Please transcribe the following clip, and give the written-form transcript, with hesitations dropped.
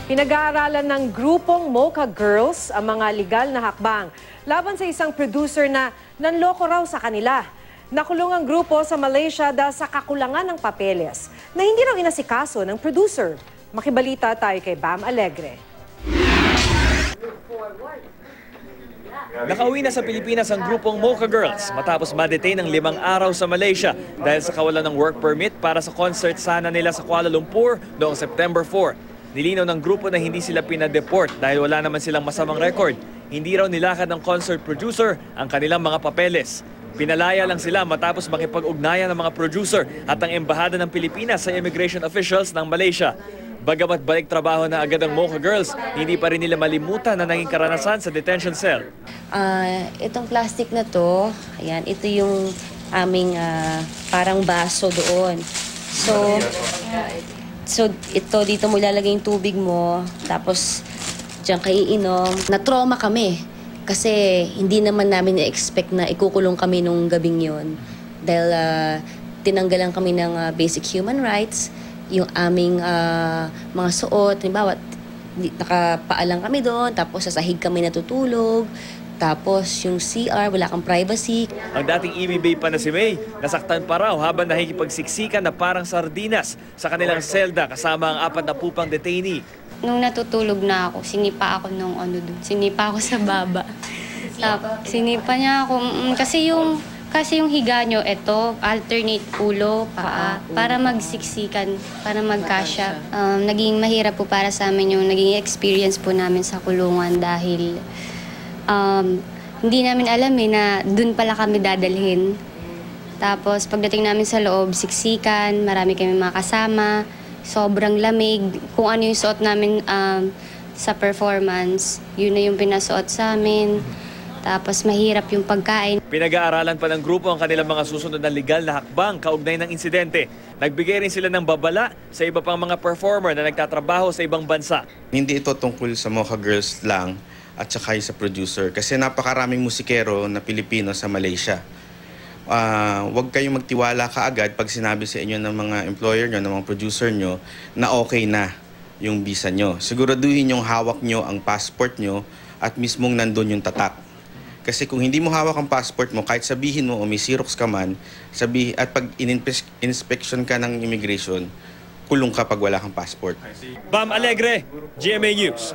Pinag-aaralan ng grupong Mocha Girls ang mga legal na hakbang laban sa isang producer na nanloko raw sa kanila. Nakulong ang grupo sa Malaysia dahil sa kakulangan ng papeles na hindi raw inasikaso ng producer. Makibalita tayo kay Bam Alegre. Nakauwi na sa Pilipinas ang grupong Mocha Girls matapos ma-detain ng 5 araw sa Malaysia dahil sa kawalan ng work permit para sa concert sana nila sa Kuala Lumpur noong September 4. Nilinaw ng grupo na hindi sila pinadeport dahil wala naman silang masamang record. Hindi raw nilakad ng concert producer ang kanilang mga papeles. Pinalaya lang sila matapos makipag-ugnayan ng mga producer at ang embahada ng Pilipinas sa immigration officials ng Malaysia. Bagamat balik trabaho na agad ang Mocha Girls, hindi pa rin nila malimutan na naging karanasan sa detention cell. Itong plastic na to, ayan, ito yung aming parang baso doon. So ito, dito mo ilalagay yung tubig mo, tapos diyan kayo iinom. Na-trauma kami kasi hindi naman namin na-expect na ikukulong kami nung gabing yon. Dahil tinanggalan kami ng basic human rights, yung aming mga suot, halimbawa, nakapaalang kami doon, tapos sa sahig kami natutulog, tapos yung CR, wala kang privacy. Ang dating EB babe pa na si May, nasaktan pa raw habang nakikipagsiksikan na parang sardinas sa kanilang selda kasama ang 4 na pupang detainee. Nung natutulog na ako, sinipa ako nung sinipa ako sa baba. Sinipa niya ako, kasi yung higa nyo, ito, alternate ulo, paa, para magsiksikan, para magkasya. Naging mahirap po para sa amin yung naging experience po namin sa kulungan dahil hindi namin alam na dun pala kami dadalhin. Tapos pagdating namin sa loob, siksikan, marami kami mga kasama, sobrang lamig. Kung ano yung suot namin sa performance, yun na yung pinasuot sa amin. Tapos mahirap yung pagkain. Pinag-aaralan pa ng grupo ang kanilang mga susunod na legal na hakbang kaugnay ng insidente. Nagbigay rin sila ng babala sa iba pang mga performer na nagtatrabaho sa ibang bansa. Hindi ito tungkol sa Mocha Girls lang at saka sa producer kasi napakaraming musikero na Pilipino sa Malaysia. Huwag kayong magtiwala kaagad pag sinabi sa inyo ng mga employer nyo, ng mga producer nyo na okay na yung visa nyo. Siguraduhin yung hawak nyo ang passport nyo at mismong nandun yung tatak. Kasi kung hindi mo hawak ang passport mo, kahit sabihin mo o may Xerox ka man, at pag in-inspection ka ng immigration, kulong ka pag wala kang passport. Bam Alegre, GMA News.